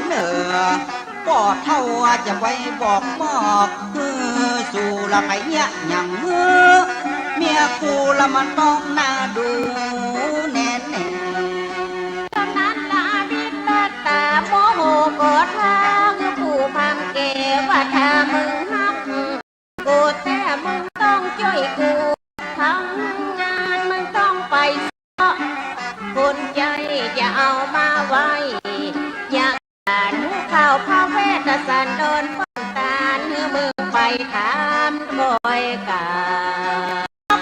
เหนือก็เท่าจะไว้บอกบอกสู่ละไปเนี่ยอย่างเมียกูละมันต้องน่าดูแน่แน่ตอนนั้นลาดิตตาโมโหโกรธาคือผู้พังเกว่าถ้ามึงฮักกูแต่มึงต้องช่วยกูทั้งงานมึงต้องไปคนใจจะเอามาไว้อยากอ่านข่าวพระเวทสันดรป้องตานเมื่อมึงไปถามบ่อยกา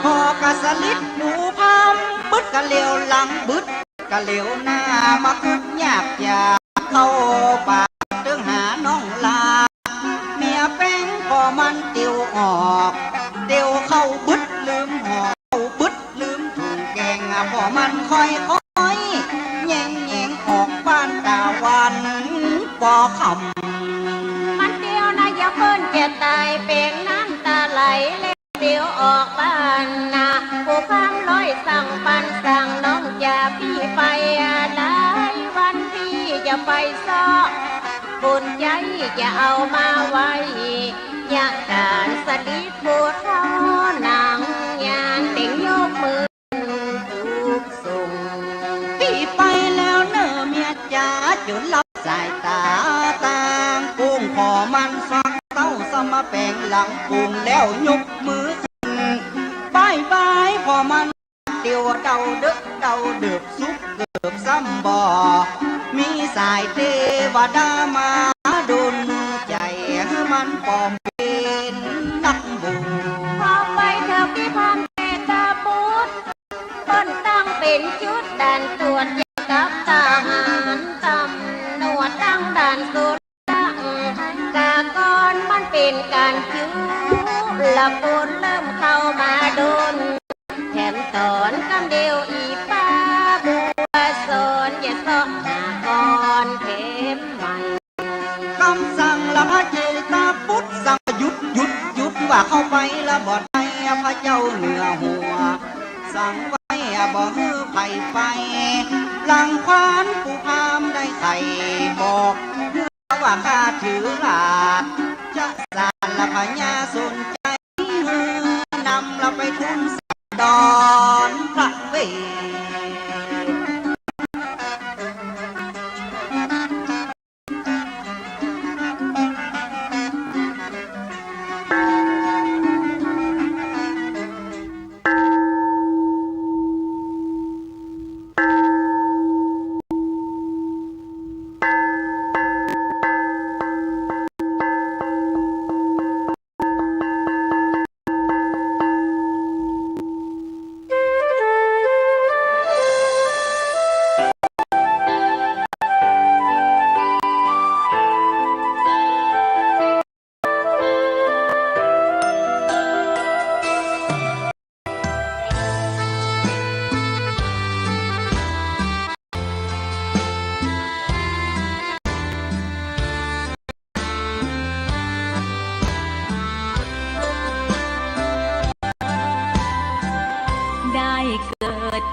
พอกะสลิดดูพามบึดกะเหลียวหลังบึดกะเหลียวหน้ามาคึกยากอยากเข้าป่าตึงหาน้องลาเมียแป้งก็มันเตียวออกเตียวเข้าบึดลืมหอเข้าบึดลืมถุงแกงพอมันค่อยแย่งออกบ้านตาวันปอคำมันเดียวนะอย่าเพิ่นจะตายเป่งน้ำตาไหลเล็เดียวออกบ้านนะผู้พังร้อยสั่งปันสั่งน้องอย่าพี่ไปอะไรวันพี่จะไปซ้อบุญใจจะเอามาไว้อยากการสลิดผู้เท่านางยางเต่งยกมือทุกส่งพี่ไปแล้วเนอเมียจ๋าจนลับสายตาต่างกุ้งขอมันฟังเต้าสมาแปลงหลังกุ้งแล้วยกมือขึ้นบายพอมันเตียวเดาเดือบซุกเกือบซ้ำบ่อมีสายเทวดามาดุลใจให้มันปลอมเป็นนักบุญพอไปเถอะพี่พันเมตาพุทธต้นตั้งเป็นชุดด่านตรวจกับทหารตำรวจตั้งด่านสุดตั้งกากรมันเป็นการคิ้วละปุนเริ่มเข้ามาโดนแถมตอนกำเดียวอีป้าบัวสนอย่าสอบหาก่อนเทมใหม่คำสั่งละพระเจตาพุทธสั่งหยุดว่าเข้าไปละบอดให้พระเจ้าเหนือหัวสั่งไว้บ่ฮือไผ่ไปหลังควานผู้พามได้ไข่บอกว่าข้าถือหลาดจะสารละพญาสนใจนำเราไปทุนสันดอนพระเว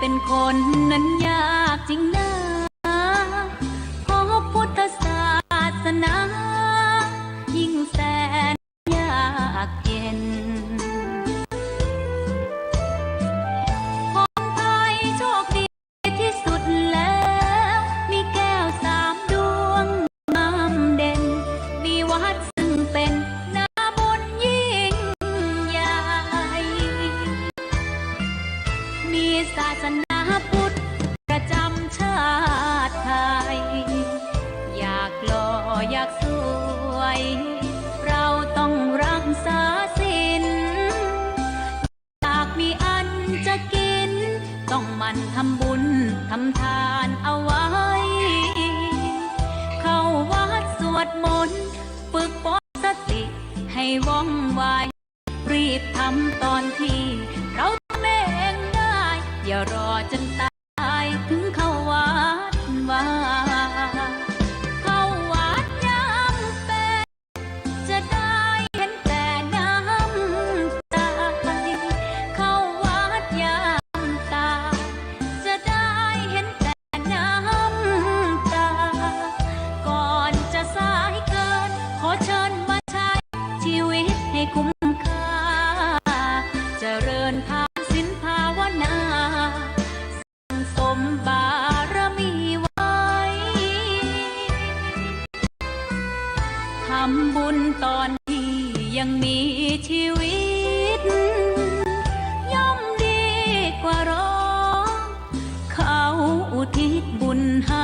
เป็นคนนั้นยากจริงนะเพราะพุทธศาสนายิ่งแสนยากเย็นคนไทยโชคดีที่สุดแล้วมีแก้ว3 ดวงงามเด่นมีวัดซึ่งเป็นนาบุญยิ่งใหญ่มีศาสนาพุทธประจำชาติไทยอยากหล่ออยากสวยเราต้องรักษาศีลอยากมีอันจะกินต้องหมั่นทำบุญทำทานเอาไว้เข้าวัดสวดมนต์ฝึกปสติให้ว่องไวรีบทำตอนที่เราทำเองได้อย่ารอจนตายถึงเข้าวัดว่าเข้าวัดยา ขอเชิญมาใช้ชีวิตให้คุ้มค่าเจริญทานศีลภาวนาสั่งสมบารมีไว้ทำบุญตอนที่ยังมีชีวิตย่อมดีกว่ารอเขาอุทิศบุญให้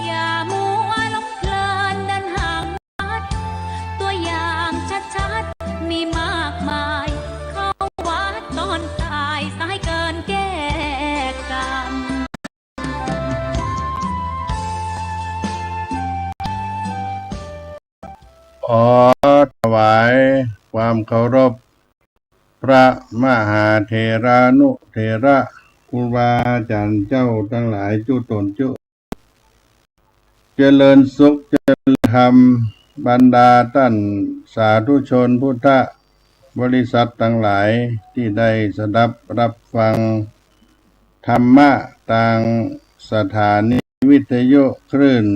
อย่ามัวหลงเพลินเดินห่างวัดตัวอย่างชัดๆมีมากมายเข้าวัดตอนตายสายเกินแก้กรรม ขอถวายความเคารพพระมหาเถรานุเถระครูบาอาจารย์เจ้าทั้งหลายจุตนจุเจริญสุขเจริญธรรมบรรดาท่านสาธุชนพุทธบริษัททั้งหลายที่ได้สดับรับฟังธรรมะทางสถานีวิทยุคลื่น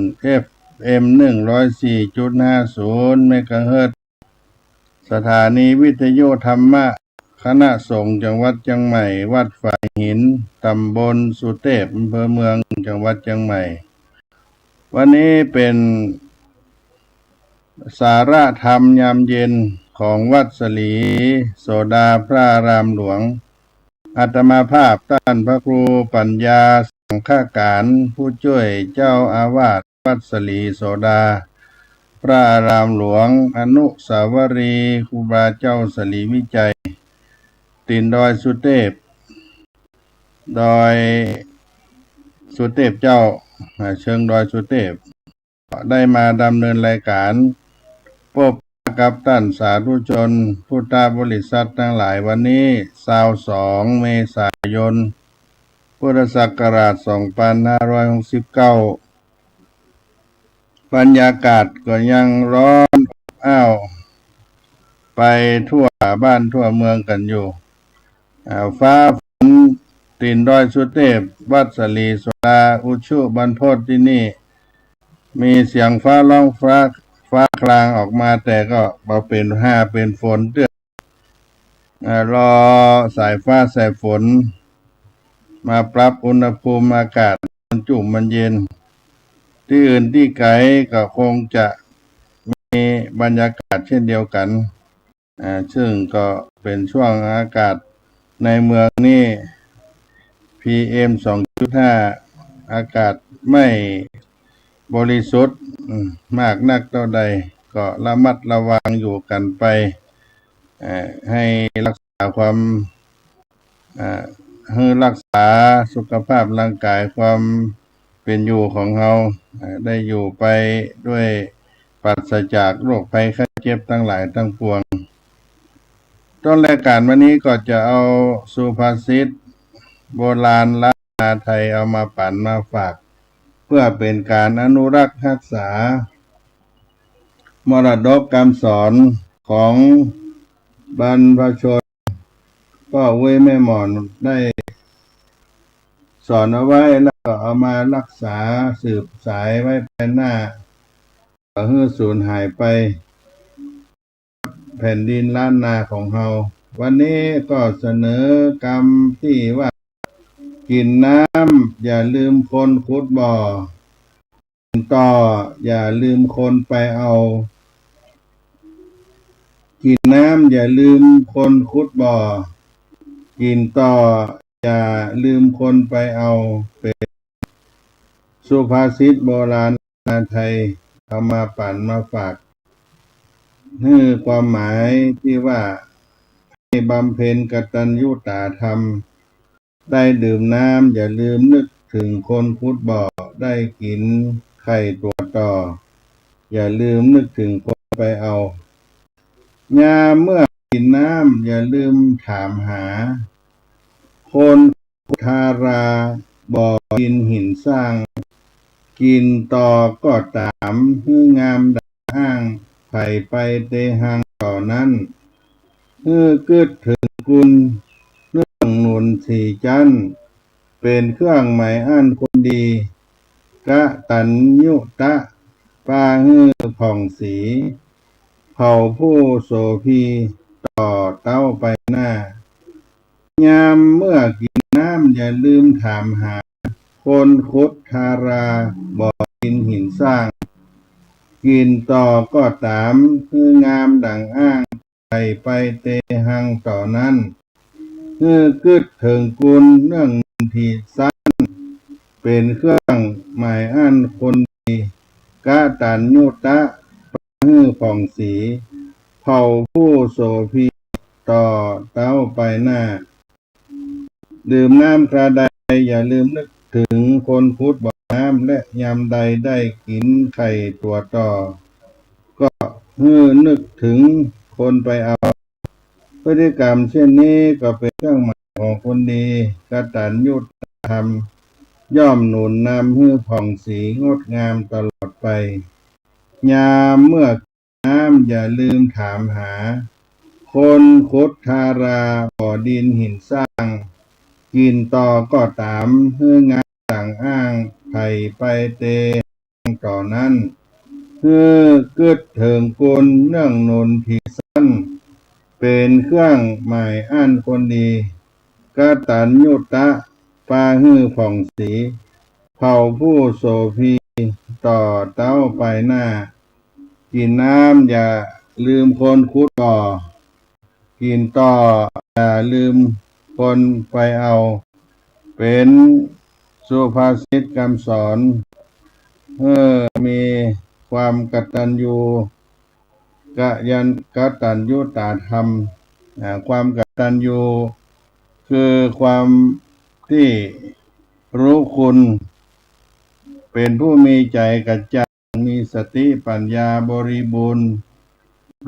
FM 104.50 เมกะเฮิรตซ์สถานีวิทยุธรรมะคณะสงฆ์จังหวัดเชียงใหม่วัดฝายหินตำบลสุเทพอำเภอเมืองจังหวัดเชียงใหม่วันนี้เป็นสาระธรรมยามเย็นของวัดสลีโสดาพระอารามหลวงอาตมาภาพท่านพระครูปัญญาสังฆการผู้ช่วยเจ้าอาวาสวัดสลีโสดาพระอารามหลวงอนุสาวรีย์ครูบาเจ้าสลีวิจัยตินดอยสุเทพดอยสุเทพเจ้าเชิงดอยสุเทพได้มาดำเนินรายการพบกับท่านสาธุชนพุทธบริษัททั้งหลายวันนี้22 เมษายน พุทธศักราช 2569 บรรยากาศก็ยังร้อนอบอ้าวไปทั่วบ้านทั่วเมืองกันอยู่ฟ้าฝนตีนดอยสุเทพวัดสลีโสดาอุชุบรรพตที่นี่มีเสียงฟ้าร้องฟ้าครางออกมาแต่ก็มาเป็นฝนเตื้อรอสายฟ้าสายฝนมาปรับอุณหภูมิอากาศมันจุ่มมันเย็นที่อื่นที่ไกลก็คงจะมีบรรยากาศเช่นเดียวกันซึ่งก็เป็นช่วงอากาศในเมืองนี้ PM 2.5 อากาศไม่บริสุทธิ์มากนักเท่าใดก็ระมัดระวังอยู่กันไปให้รักษาความให้รักษาสุขภาพร่างกายความเป็นอยู่ของเราได้อยู่ไปด้วยปราศจากโรคภัยไข้เจ็บทั้งหลายทั้งปวงต้นรายการวันนี้ก็จะเอาสุภาษิตโบราณล้านนาไทยเอามาปั่นมาฝากเพื่อเป็นการอนุรักษ์รักษามรดกคำสอนของบรรพชนพ่อเว้ยแม่หมอนได้สอนเอาไว้แล้วก็เอามารักษาสืบสายไว้ภายหน้าก็ให้สูญหายไปแผ่นดินล้านนาของเราวันนี้ก็เสนอกรรมที่ว่ากินน้ำอย่าลืมคนขุดบ่อกินต่ออย่าลืมคนไปเอากินน้ำอย่าลืมคนขุดบ่อกินต่ออย่าลืมคนไปเอาเป็นสุภาษิตโบราณไทยเอามาปั่นมาฝากนี่ความหมายที่ว่าให้บำเพ็ญกตัญญูตธรรมได้ดื่มน้ำอย่าลืมนึกถึงคนขุดบ่อได้กินไข่ตัวต่ออย่าลืมนึกถึงคนไปเอายามเมื่อกินน้ำอย่าลืมถามหาคนทาราบ่อกินหินสร้างกินต่อก็ตามฮืองามด่าอ้างไผ่ไปเตหังต่อนั้นฮือกึดถึงกุลเนื่องหนุนสี่จันเป็นเครื่องหมายอันคนดี กะตัญยุตะปาฮือผ่องสีเผ่าผู้โสภีต่อเต้าไปหน้ายามเมื่อกินน้ำอย่าลืมถามหาคนคุดทาราบ่อดินหินสร้างกินต่อก็ตามคืองามดังอ้างไปเตหังต่อนั้นคือกึดถึงกุลเนื่องที่สั้นเป็นเครื่องหมายอันคนดีกะตัญญูตะฮือผ่องสีเผ่าผู้โสภีต่อเต้าไปหน้าดื่มน้ำคราใดอย่าลืมนึกถึงคนพุทธบ่อน้ำและยามใดได้กินไข่ตัวต่อก็นึกถึงคนไปเอาพฤติกรรมเช่นนี้ก็เป็นเครื่องหมายของคนดีกตัญญูธรรมย่อมหนุนนำให้ผ่องสีงดงามตลอดไปยามเมื่อน้ำอย่าลืมถามหาคนคุดทาราบ่อดินหินสร้างกินต่อก็ตามเพื่องานต่างอ้างไผ่ไปเตต่อนั้นเพื่อกึดเถิงกุลเนื่องนนทีสั้นเป็นเครื่องหมายอันคนดีกตัญญูตะปาฮือผ่องสีเผ่าผู้โสภีต่อเต้าไปหน้ากินน้ำอย่าลืมคนคุดต่อกินต่ออย่าลืมคนไปเอาเป็นสุภาษิตคำสอนมีความกตัญญูกตัญญูตาธรรมความกตัญญูคือความที่รู้คุณเป็นผู้มีใจกัจจามีสติปัญญาบริบูรณ์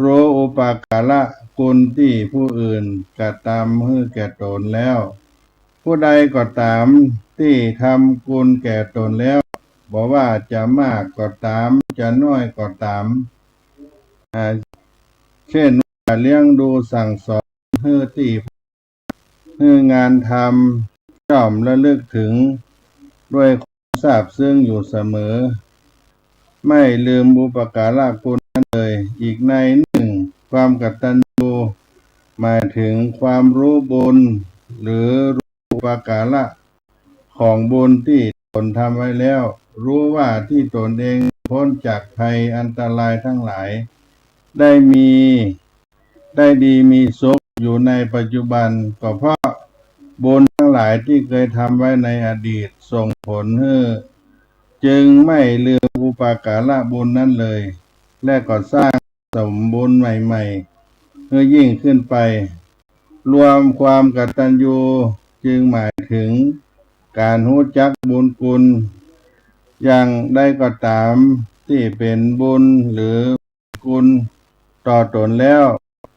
รู้อุปการะคุณที่ผู้อื่นกระทำให้แก่ตนแล้วผู้ใดก็ตามที่ทำคุณแก่ตนแล้วบอกว่าจะมากก็ตามจะน้อยก็ตามเช่นเลี้ยงดูสั่งสอนให้งานทำย่อมระลึกถึงด้วยความซาบซึ้งอยู่เสมอไม่ลืมบุปการะคุณนั้นเลยอีกในหนึ่งความกตัญญูหมายถึงความรู้บุญหรือรู้บุปการะของบุญที่ตนทำไว้แล้วรู้ว่าที่ตนเองพ้นจากภัยอันตรายทั้งหลายได้ดีมีสุขอยู่ในปัจจุบันก็เพราะบุญทั้งหลายที่เคยทำไว้ในอดีตส่งผลให้จึงไม่ลืมอุปการะบุญนั้นเลยและก็สร้างสมบุญใหม่ๆให้ยิ่งขึ้นไปรวมความกตัญญูจึงหมายถึงการรู้จักบุญคุณอย่างใดก็ตามที่เป็นบุญหรือคุณต่อตนแล้ว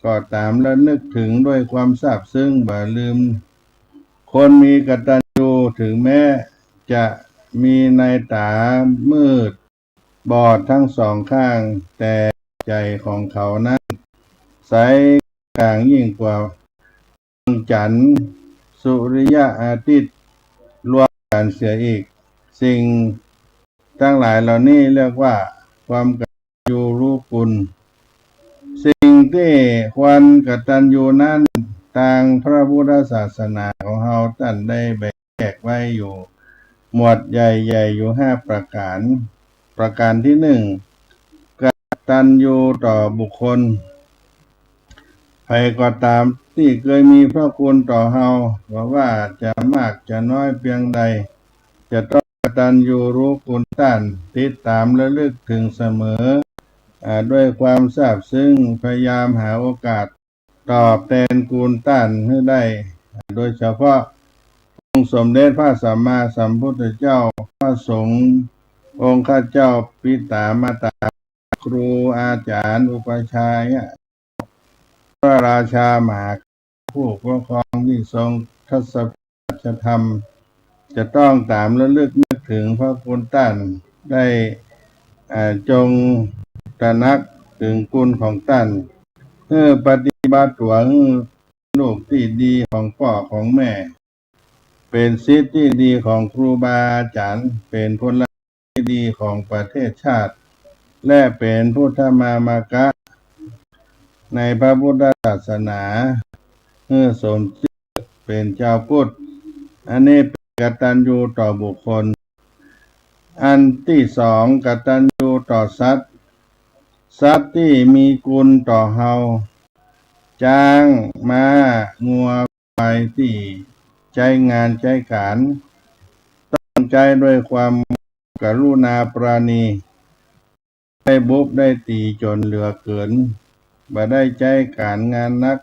ก็ตามและนึกถึงด้วยความซาบซึ้งบ่ลืมคนมีกตัญญูถึงแม้จะมีในตามืดบอดทั้งสองข้างแต่ใจของเขานั้นใสกลางยิ่งกว่าดวงจันทร์สุริยะอาทิตย์รวมกันเสียอีกสิ่งทั้งหลายเหล่านี้เรียกว่าความกตัญญูรู้คุณสิ่งที่ควรกตัญญูนั้นทางพระพุทธศาสนาของเราท่านได้แบ่งแยกไว้อยู่หมวดใหญ่ๆอยู่5ประการที่1กตัญญูต่อบุคคลใครก็ตามที่เคยมีพระคุณต่อเราว่าจะมากจะน้อยเพียงใดจะต้องกตัญญูรู้คุณท่านติดตามและลึกถึงเสมอด้วยความซาบซึ้งพยายามหาโอกาสตอบแทนคุณท่านให้ได้โดยเฉพาะองค์สมเด็จพระสัมมาสัมพุทธเจ้าพระสงฆ์องค์ข้าเจ้าปิตามาตาครูอาจารย์อุปชฌาย์พระราชามหาผู้ปกครองที่ทรงทศพิธธรรมจะต้องตามระลึกนึกถึงพระคุณท่านได้จงตระหนักถึงคุณของท่านเพื่อปฏิบัติตัวลูกที่ดีของพ่อของแม่เป็นศิษย์ที่ดีของครูบาอาจารย์เป็นพล ที่ดีของประเทศชาติ และเป็นพุทธมามากะในพระพุทธศาสนาสมชื่อเป็นเจ้าพุทธอันนี้เป็นกตัญญูต่อบุคคลอันที่สองกตัญญูต่อสัตว์ที่มีคุณต่อเฮาช้างม้างัวควายที่ใช้งานใช้การต้องใจด้วยความกรุณาปราณีได้บุบได้ตีจนเหลือเกินบ่ได้ใช้การงานนัก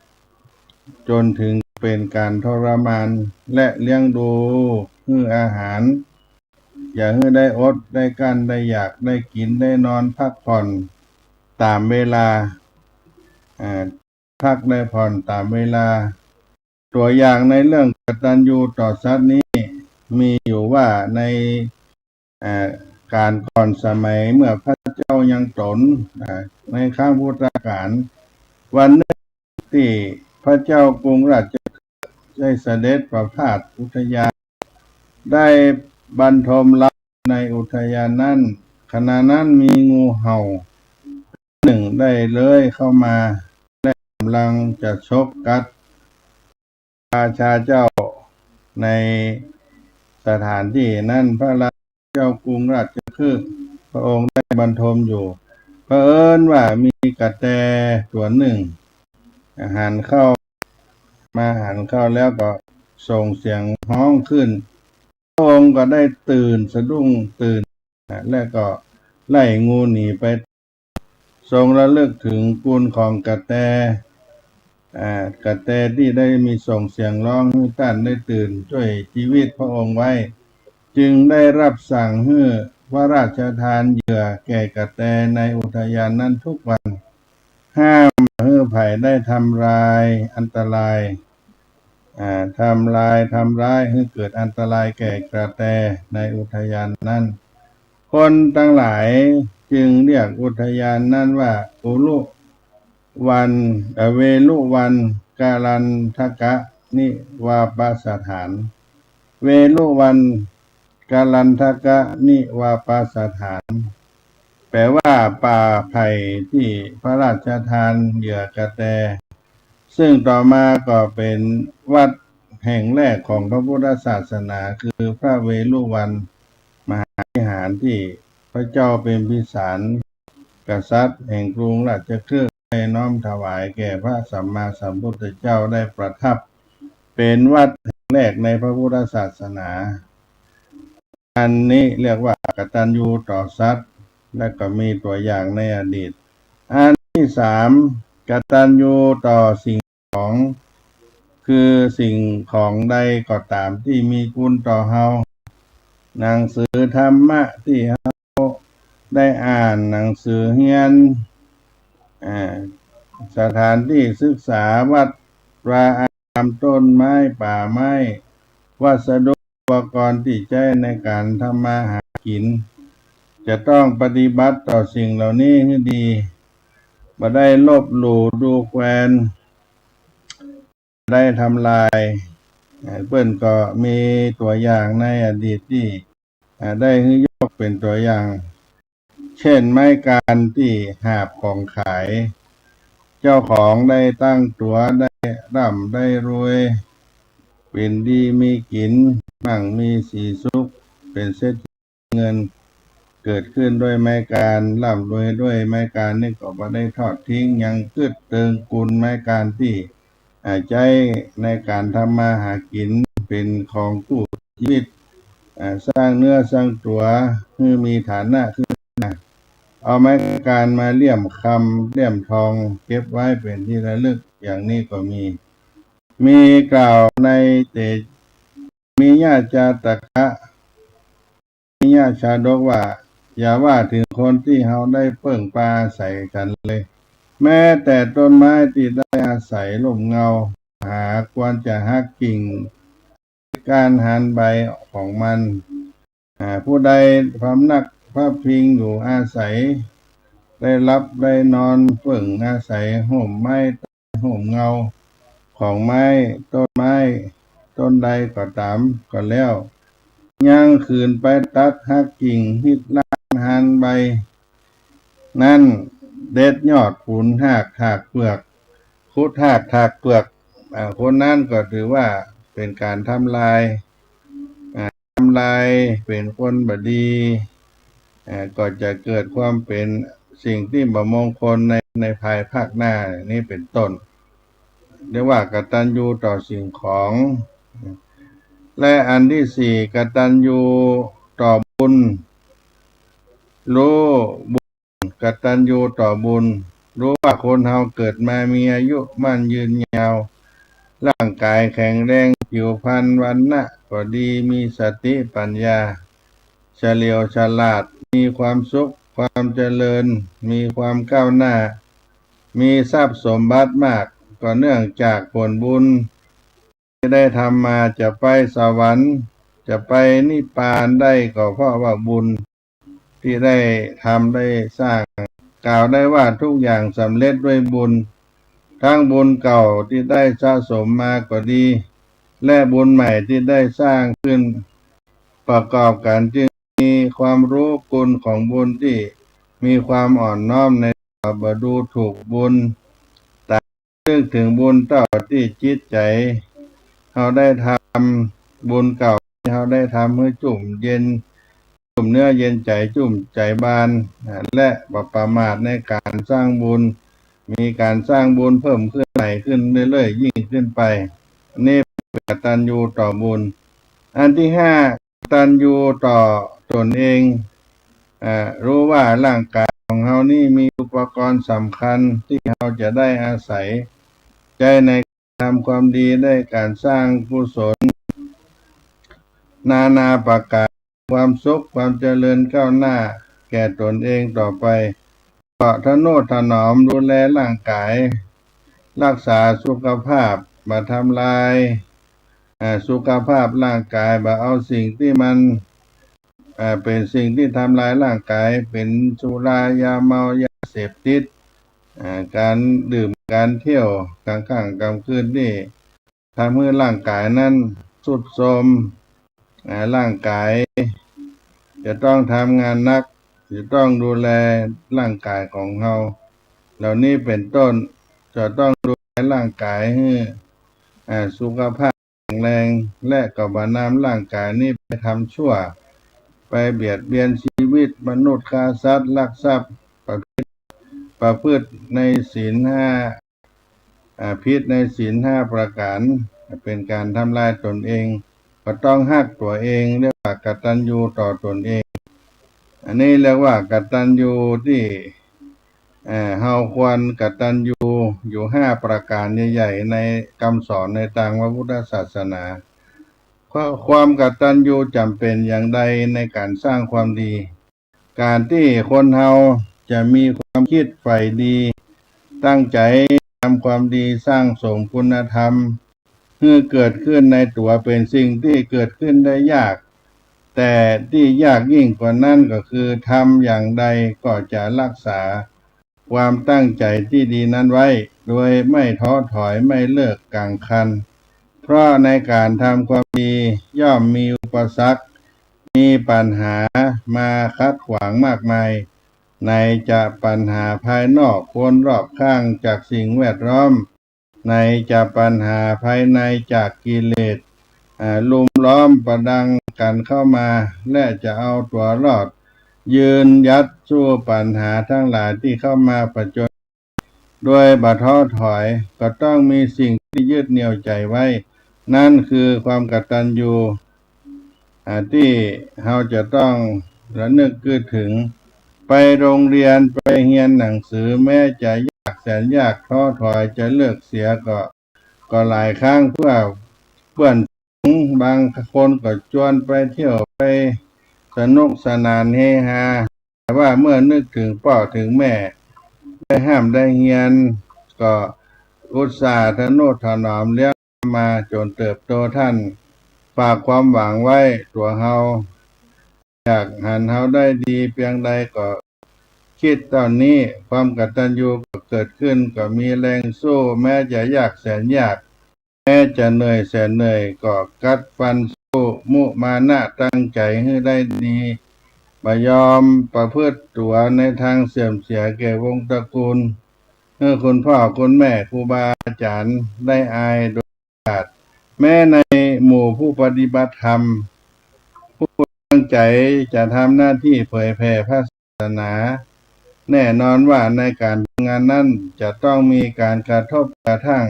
จนถึงเป็นการทรมานและเลี้ยงดูให้อาหารอย่าให้ได้อดได้กั้นได้อยากได้กินได้นอนพักผ่อนตามเวลาพักได้ผ่อนตามเวลาตัวอย่างในเรื่องกตัญญูต่อสัตว์นี้มีอยู่ว่าในการก่อนสมัยเมื่อพระเจ้ายังตนในข้างพุทธกาลวันหนึ่งที่พระเจ้ากรุงราชได้เสด็จประพาสอุทยานได้บรรทมรับในอุทยานนั้นขณะนั้นมีงูเห่าหนึ่งได้เลื้อยเข้ามาและกำลังจะฉกกัดราชาเจ้าในสถานที่นั้นพระราชาเจ้ากรุงราชคฤห์พระองค์ได้บรรทมอยู่เผอิญว่ามีกระแตตัวหนึ่งหันเข้าแล้วก็ส่งเสียงร้องขึ้นพระองค์ก็ได้ตื่นสะดุ้งตื่นแล้วก็ไล่งูหนีไปทรงระลึกถึงคุณของกระแตที่ได้มีส่งเสียงร้องให้ท่านได้ตื่นช่วยชีวิตพระองค์ไว้จึงได้รับสั่งให้พระราชทานเหยื่อแก่กระแตในอุทยานนั้นทุกวันห้ามให้ภัยได้ทำร้ายอันตรายทำร้ายให้เกิดอันตรายแก่กระแตในอุทยานนั้นคนทั้งหลายจึงเรียกอุทยานนั้นว่าอุลุวันเวลุวันกาลันทกะนิวาปสถานเวลุวันกาลันทกะนิวาปสถานแปลว่าป่าไผ่ที่พระราชทานเหยื่อกระแตซึ่งต่อมาก็เป็นวัดแห่งแรกของพระพุทธศาสนาคือพระเวฬุวันมหาวิหารที่พระเจ้าเป็นพิสารกษัตริย์แห่งกรุงราชคฤห์ได้น้อมถวายแก่พระสัมมาสัมพุทธเจ้าได้ประทับเป็นวัดแห่งแรกในพระพุทธศาสนาอันนี้เรียกว่ากตัญญูต่อสัตว์และก็มีตัวอย่างในอดีตอันที่สามกตัญญูต่อสิ่งของคือสิ่งของใดก็ตามที่มีคุณต่อเฮาหนังสือธรรมะที่เฮาได้อ่านหนังสือเรียนสถานที่ศึกษาวัดวาอารามต้นไม้ป่าไม้วัสดุอุปกรณ์ที่ใช้ในการทำมาหากินจะต้องปฏิบัติต่อสิ่งเหล่านี้ให้ดีบ่ได้ลบหลู่ดูแคลนได้ทำลายเปิ้นก็มีตัวอย่างในอดีตที่ได้ยกเป็นตัวอย่างเช่นไม้การที่หาบของขายเจ้าของได้ตั้งตัวได้ร่ำได้รวยเป็นดีมีกินมั่งมีสีสุขเป็นเศรษฐีเงินเกิดขึ้นด้วยไม้การร่ำรวยด้วยไม้การนี่ก็บ่ได้ทอดทิ้งยังคืดเติงคุณไม้การที่ใช้ในการทำมาหากินเป็นของกู้ชีวิตสร้างเนื้อสร้างตัวให้มีฐานะขึ้นเอาไม้การมาเลี่ยมคำเลี่ยมทองเก็บไว้เป็นที่ระลึกอย่างนี้ก็มีกล่าวในเตมีญาจาตกะมีญาชาดกว่าอย่าว่าถึงคนที่เฮาได้เปิ่งปลาใส่กันเลยแม้แต่ต้นไม้ที่ได้อาศัยร่มเงาหาควรจะหักกิ่งการหันใบของมันผู้ใดพำนักพระพิงอยู่อาศัยได้รับได้นอนเปิ่งอาศัยห่มไม้ห่มเงาของไม้ต้นใดก็ตามก็แล้ว ย่างคืนไปตัดหักกิ่งหิดล้างหันใบนั่นเด็ดยอดผุนหากถากเปลือกคุดหากถากเปลือกคนนั้นก็ถือว่าเป็นการทำลายเป็นคนบดีก็จะเกิดความเป็นสิ่งที่บ่มงคลในภายภาคหน้านี่เป็นต้นเรียกว่ากตัญญูต่อสิ่งของและอันที่สี่กตัญญูต่อบุญรู้บุญกตัญญูต่อบุญรู้ว่าคนเราเกิดมามีอายุมั่นยืนยาวร่างกายแข็งแรงผิวพรรณวรรณะก็ดีมีสติปัญญาเฉลียวฉลาดมีความสุขความเจริญมีความก้าวหน้ามีทรัพย์สมบัติมากก็เนื่องจากผลบุญที่ได้ทำมาจะไปสวรรค์จะไปนิพพานได้ก็เพราะว่าบุญที่ได้ทำได้สร้างกล่าวได้ว่าทุกอย่างสำเร็จด้วยบุญทั้งบุญเก่าที่ได้สะสมมาก็ดีและบุญใหม่ที่ได้สร้างขึ้นประกอบกันจึงมีความรู้คุณของบุญที่มีความอ่อนน้อมในบดูถูกบุญแต่เรื่องถึงบุญเต่าที่จิตใจเราได้ทำบุญเก่าที่เราได้ทำให้จุ่มเย็นจุ่มเนื้อเย็นใจจุ่มใจบานและประมาทในการสร้างบุญมีการสร้างบุญเพิ่มขึ้นใหม่ขึ้นเรื่อยๆยิ่งขึ้นไปนี่เป็นกตัญญูต่อบุญอันที่ห้ากตัญญูต่อตนเองรู้ว่าร่างกายของเรานี่มีอุปกรณ์สำคัญที่เราจะได้อาศัยใจในการทำความดีได้การสร้างกุศลนานาประการความสุขความเจริญก้าวหน้าแก่ตนเองต่อไปก็ทนุถนอมดูแลร่างกายรักษาสุขภาพมาทำลายสุขภาพร่างกายมาเอาสิ่งที่มันเป็นสิ่งที่ทำลายร่างกายเป็นสุรายาเมายาเสพติดการดื่มการเที่ยวกลางค่ำกลางคืนนี่ทำให้ร่างกายนั้นทรุดโทรมร่างกายจะต้องทำงานหนักจะต้องดูแลร่างกายของเราเหล่านี้เป็นต้นจะต้องดูแลร่างกายให้สุขภาพแข็งแรงและก็บ่นำร่างกายนี้ไปทำชั่วไปเบียดเบียนชีวิตมนุษย์ฆ่าสัตว์ลักทรัพย์ประพฤติในศีลห้าผิดในศีลห้าประการเป็นการทำลายตนเองก็ต้องหักตัวเองเรียกว่ากตัญญูต่อตนเองอันนี้เรียกว่ากตัญญูที่เฮาควรกตัญญูอยู่ห้าประการใหญ่ๆในคำสอนในทางพระพุทธศาสนาความกตัญญูจำเป็นอย่างใดในการสร้างความดีการที่คนเฮาจะมีความคิดใฝ่ดีตั้งใจทำความดีสร้างสมคุณธรรมให้เกิดขึ้นในตัวเป็นสิ่งที่เกิดขึ้นได้ยากแต่ที่ยากยิ่งกว่านั้นก็คือทำอย่างใดก็จะรักษาความตั้งใจที่ดีนั้นไว้โดยไม่ท้อถอยไม่เลิกกลางคันเพราะในการทำความดีย่อมมีอุปสรรคมีปัญหามาขัดขวางมากมายในจะปัญหาภายนอกคนรอบข้างจากสิ่งแวดล้อมในจะปัญหาภายในจากกิเลสลุมล้อมประดังกันเข้ามาและจะเอาตัวรอดยืนยัดสู้ปัญหาทั้งหลายที่เข้ามาประจนด้วยบ่ท้อถอยก็ต้องมีสิ่งที่ยึดเหนี่ยวใจไว้นั่นคือความกตัญญูที่เราจะต้องระลึกถึงไปโรงเรียนไปเรียนหนังสือแม้จะยากแสนยากท้อถอยจะเลิกเสียก็หลายครั้งเพื่อนบางคนก็ชวนไปเที่ยวไปสนุกสนานเฮฮาแต่ว่าเมื่อนึกถึงพ่อถึงแม่ได้ห้ามได้เรียนก็อุตส่าห์ทนุถนอมเลี้ยงมาจนเติบโตท่านฝากความหวังไว้ตัวเฮาอยากหันเฮาได้ดีเพียงใดก็คิดตอนนี้ความกตัญญูก็เกิดขึ้นก็มีแรงสู้แม้จะยากแสนยากแม้จะเหนื่อยแสนเหนื่อยก็กัดฟันสู้ มุมานะตั้งใจให้ได้ดีบ่ยอมประพฤติตัวในทางเสื่อมเสียแก่วงตระกูลเมื่อคุณพ่อคุณแม่ครูบาอาจารย์ได้อายโดยแม้ในหมู่ผู้ปฏิบัติธรรมผู้ตั้งใจจะทำหน้าที่เผยแผ่พระศาสนา แน่นอนว่าในการทำงานนั้นจะต้องมีการกระทบกระทั่ง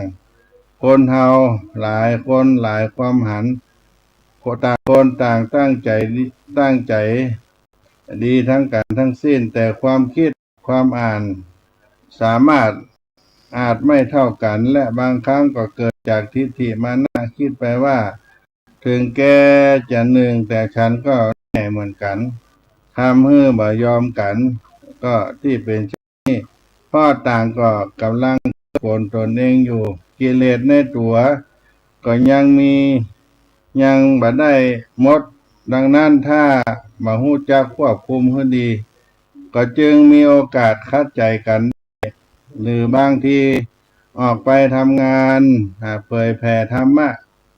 คนเฮาหลายคนหลายความหันต่างคนต่างตั้งใจดีทั้งกันทั้งสิ้นแต่ความคิดความอ่านสามารถอาจไม่เท่ากันและบางครั้งก็เกิดจากทิฏฐิมานะคิดไปว่าถึงแกจะหนึ่งแต่ฉันก็แน่เหมือนกันทำให้บ่ยอมกันก็ที่เป็นเช่นนี้เพราะต่างก็กำลังปนตนเองอยู่กิเลสในตัวก็ยังบ่ได้หมดดังนั้นถ้ามาฮู้จักควบคุมให้ดีก็จึงมีโอกาสคัดใจกันหรือบางทีออกไปทำงานเผยแผ่ธรรมะ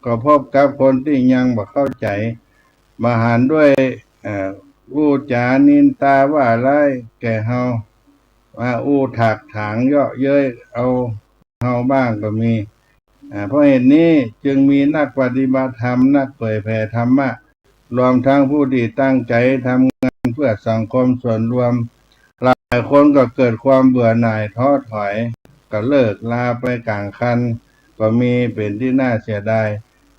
ก็พบกับคนที่ยังบ่เข้าใจมาหันด้วยอู้จานินตาว่าร้ายแก่เฮาว่าอู้ถักถางเยาะเย้ยเอาเฮาบ้างก็มีเพราะเหตุนี้จึงมีนักปฏิบัติธรรมนักเผยแผ่ธรรมะรวมทั้งผู้ที่ตั้งใจทำงานเพื่อสังคมส่วนรวมหลายคนก็เกิดความเบื่อหน่ายท้อถอยก็เลิกลาไปกลางคันก็มีเป็นที่น่าเสียดาย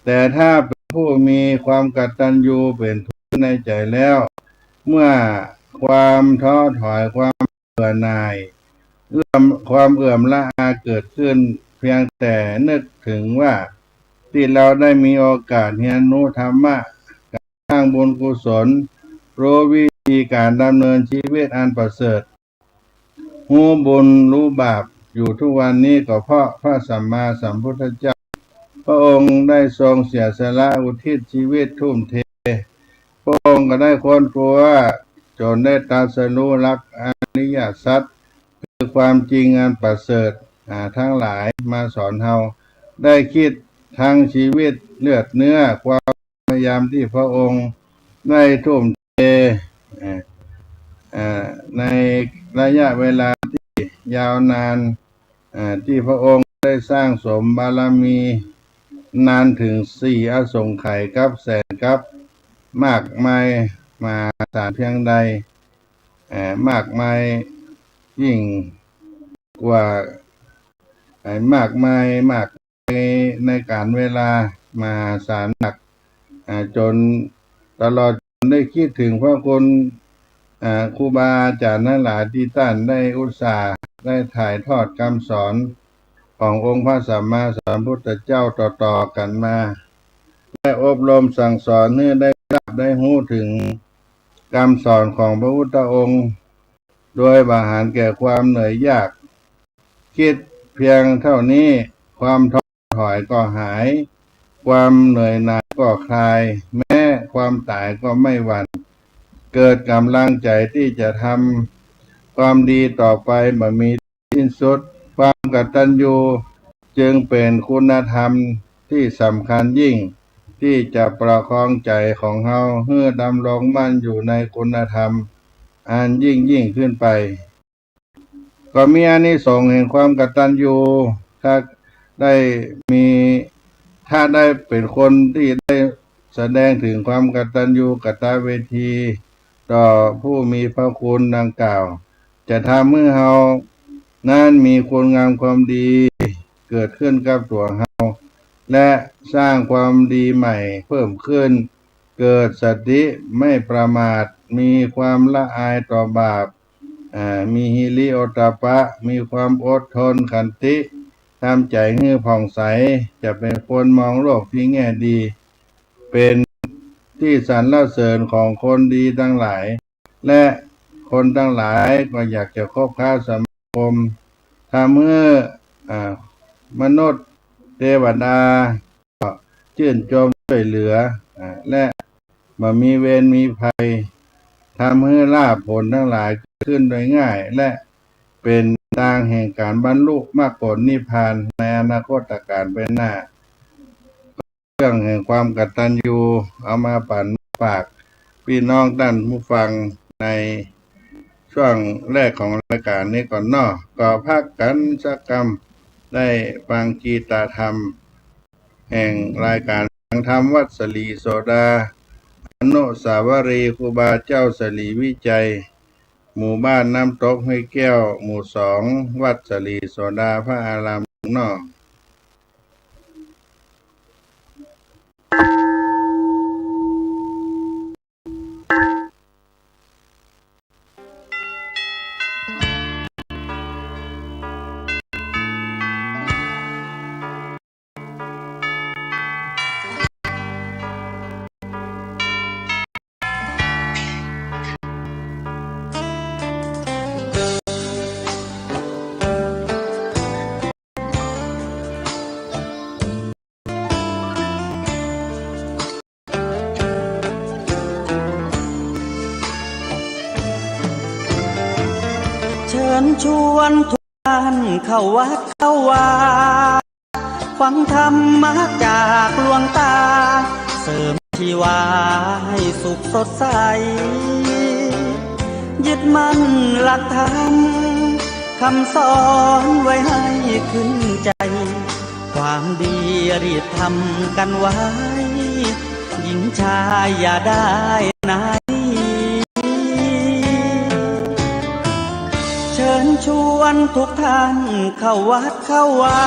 แต่ถ้าเป็นผู้มีความกตัญญูเป็นทุนในใจแล้วเมื่อความท้อถอยความเบื่อหน่ายความเอื่อมละอาเกิดขึ้นเพียงแต่นึกถึงว่าที่เราได้มีโอกาสเรียนรู้ธรรมะสร้างบุญกุศลรู้วิธีการดำเนินชีวิตอันประเสริฐรู้บุญรู้บาปอยู่ทุกวันนี้ก็เพราะพระสัมมาสัมพุทธเจ้าพระองค์ได้ทรงเสียสละอุทิศชีวิตทุ่มเทพระองค์ก็ได้ค้นคว้าจนได้ตรัสรู้หลักอริยสัจคือความจริงอันประเสริฐทั้งหลายมาสอนเฮาได้คิดทั้งชีวิตเลือดเนื้อความพยายามที่พระองค์ได้ทุ่มเทในระยะเวลาที่ยาวนานที่พระองค์ได้สร้างสมบารมีนานถึง4 อสงไขยกับแสนกับมากมายมาศาลเพียงใดมากมายยิ่งกว่ามากมายในการเวลามาศาลหนักจนตลอดได้คิดถึงพระคุณครูบาอาจารย์ทั้งหลายที่ท่านได้อุตส่าห์ได้ถ่ายทอดคำสอนขององค์พระสัมมาสัมพุทธเจ้าต่อๆกันมาได้อบรมสั่งสอนให้ได้รับได้รู้ถึงคำสอนของพระพุทธองค์โดยบาหารแก่ความเหนื่อยยากคิดเพียงเท่านี้ความท้อถอยก็หายความเหนื่อยหน่ายก็คลายแม้ความตายก็ไม่หวั่นเกิดกำลังใจที่จะทำความดีต่อไปบ่มีสิ้นสุดความกตัญญูจึงเป็นคุณธรรมที่สำคัญยิ่งที่จะประคองใจของเฮาให้ดำรงมั่นอยู่ในคุณธรรมอันยิ่งขึ้นไปก็มีอานิสงส์แห่งความกตัญญูถ้าได้เป็นคนที่ได้แสดงถึงความกตัญญูกตเวทีต่อผู้มีพระคุณดังกล่าวจะทำให้เฮานั้นมีคุณงามความดีเกิดขึ้นกับตัวเฮาและสร้างความดีใหม่เพิ่มขึ้นเกิดสติไม่ประมาทมีความละอายต่อบาปมีฮิริโอตตัปปะมีความอดทนขันติทำใจให้ผ่องใสจะเป็นคนมองโลกที่แง่ดีเป็นที่สรรเสริญของคนดีทั้งหลายและคนทั้งหลายก็อยากจะคบค้าสมาคมทำให้มนุษย์เทวดาชื่นชมช่วยเหลือและบ่มีเวรมีภัยทำให้ลาภผลทั้งหลายขึ้นโดยง่ายและเป็นทางแห่งการบรรลุมรรคผลนิพพานในอนาคตการเป็นหน้า เรื่องแห่งความกตัญญูเอามาปั่นฝากพี่น้องท่านผู้ฟังในช่วงแรกของรายการนี้ก่อนเนาะก็พักกันสักกรรมได้ฟังกีตาธรรมแห่งรายการฟังธรรมวัดสลีโสดาอนุสาวรีย์ครูบาเจ้าสลีวิจัยหมู่บ้านน้ำตกห้วยแก้วหมู่2วัดสลีโสดาพระอารามหลวงเนาะ เชิญชวนทุกท่านเข้าวัดเข้าวาฟังธรรมะจากหลวงตาเสริมชีวาให้สุขสดใสยึดมั่นหลักธรรมคำสอนไว้ให้ขึ้นใจความดีรีบทำกันไว้หญิงชายอย่าได้นาย เชิญชวนทุกท่านเข้าวัดเข้าวา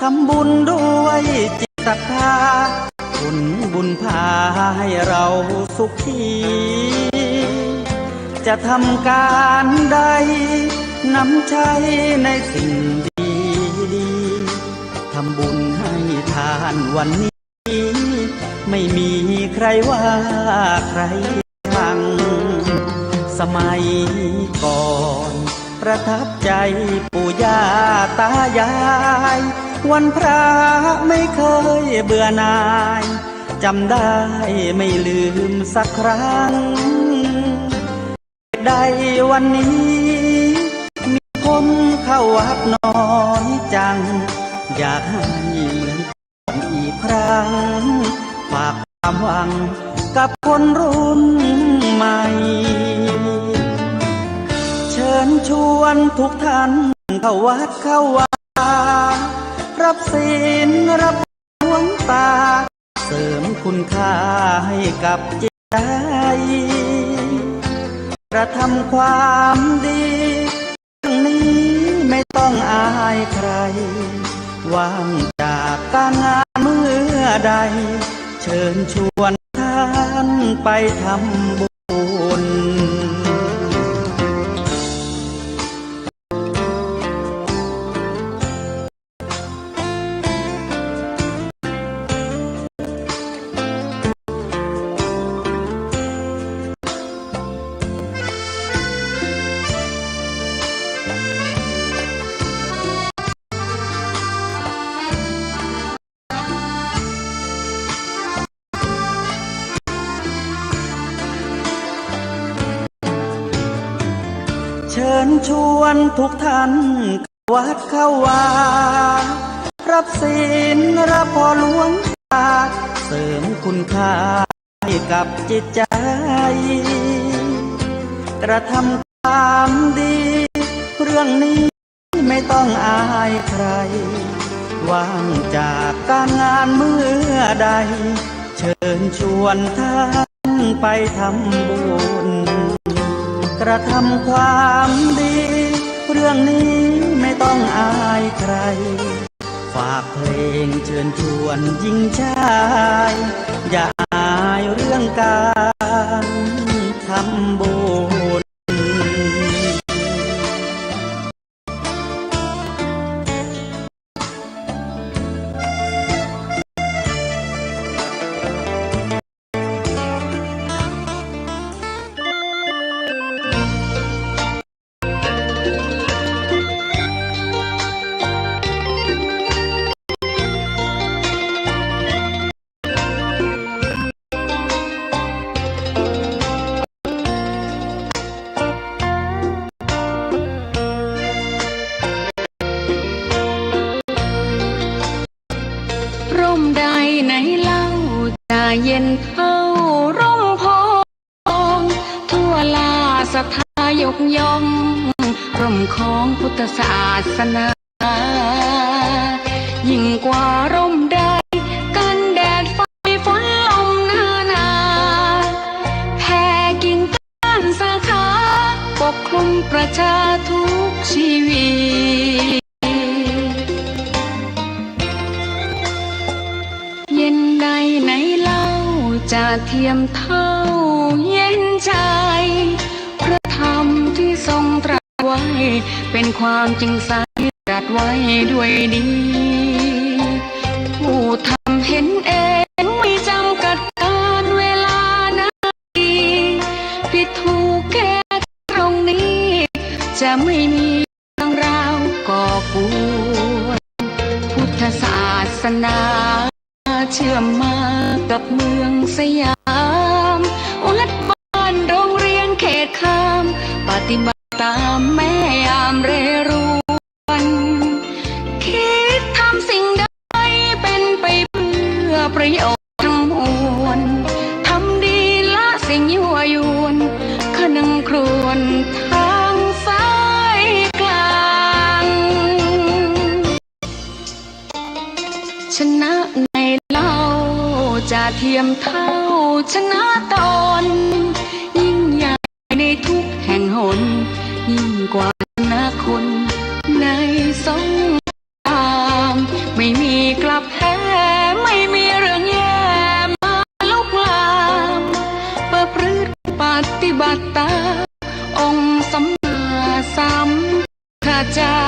ทำบุญด้วยจิตศรัทธาบุญพาให้เราสุขีจะทำการใดนำใช้ในสิ่งดีทำบุญให้ทานวันนี้ไม่มีใครว่าใครฟังสมัยก่อนประทับใจปู่ย่าตายายวันพระไม่เคยเบื่อหน่ายจำได้ไม่ลืมสักครั้งได้วันนี้มีคนเข้าวัดน้อยจังอยากให้เหมือนกันอีกครั้งฝากความหวังกับคนรุ่นใหม่เชิญชวนทุกท่านเข้าวัดเข้าวารับศีลรับหลวงตาเสริมคุณค่าให้กับจิตใจกระทำความดีเรื่องนี้ไม่ต้องอายใครว่างจากการงานเมื่อใดเชิญชวนท่านไปทำบุญเชิญชวนทุกท่านวัดเข้าวารับศีลรับพรหลวงตาเสริมคุณค่าให้กับจิตใจกระทำความดีเรื่องนี้ไม่ต้องอายใครว่างจากการงานเมื่อใดเชิญชวนท่านไปทำบุญกระทำความดีเรื่องนี้ไม่ต้องอายใครฝากเพลงเชิญชวนหญิงชายอย่าอายเรื่องการทำบุญ เย็นเท่าร่มโพงทั่วลาศรัทธายกย่องร่มของพุทธศาสนายิ่งกว่าร่มใดกันแดดไฟฝนลมนาแผ่กิ่งก้านสาขาปกคลุมประชาทุกชีวิตเย็นใดไหนเล่าจะเทียมเท่าเย็นใจพระธรรมที่ทรงตรัสไว้เป็นความจริงใสตรัสไว้ด้วยดีผู้ทำเห็นเองไม่จำกัดการเวลานาทีผิดถูกแค่ตรงนี้จะไม่มีเรื่องราวก่อกวนพุทธศาสนาเชื่อมมากับเมืองสยามวัดบ้านโรงเรียนเขตคามปฏิบัติตามแม่ยามเรรวนคิดทำสิ่งใดเป็นไปเพื่อประโยชน์ทั้งมวลทำดีละสิ่งยั่วยวนขนึงครวนทางสายกลางชนะในเล่าจะเทียมเท่าชนะตนยิ่งใหญ่ในทุกแห่งหนยิ่งกว่าชนะคนในสงครามไม่มีกลับแพ้ไม่มีเรื่องแย่มาลุกลามประพฤติปฏิบัติตามองค์สัมมาสัมพุทธเจ้า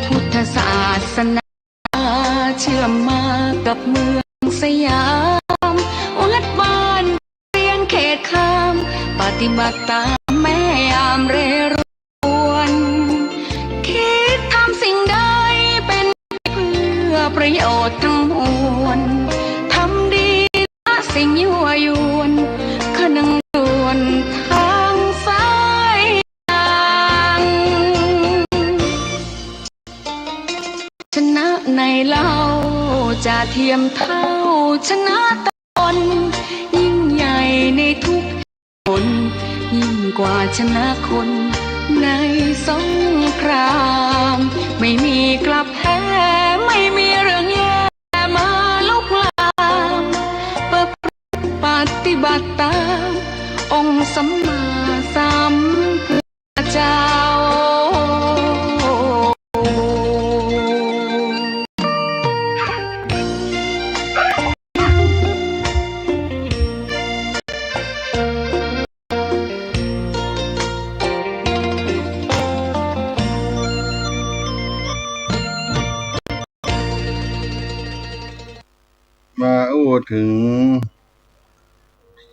พุทธศาสนาเชื่อมมากับเมืองสยามวัดบ้านเรียนเขตคามปฏิบัติตามแม่ยามเรรวนคิดทำสิ่งใดเป็นเพื่อประโยชน์ทั้งมวลทำดีละสิ่งยั่วยวนขนึงครวนทางสายกลางชนะในเล่าจะเทียมเท่าชนะตนยิ่งใหญ่ในทุกหนยิ่งกว่าชนะคนในสงครามไม่มีกลับแพ้ไม่มีเรื่องแย่มาลุกลามประพฤติปฏิบัติตามองค์สัมมาสัมพุทธเจ้ามาอู้ถึง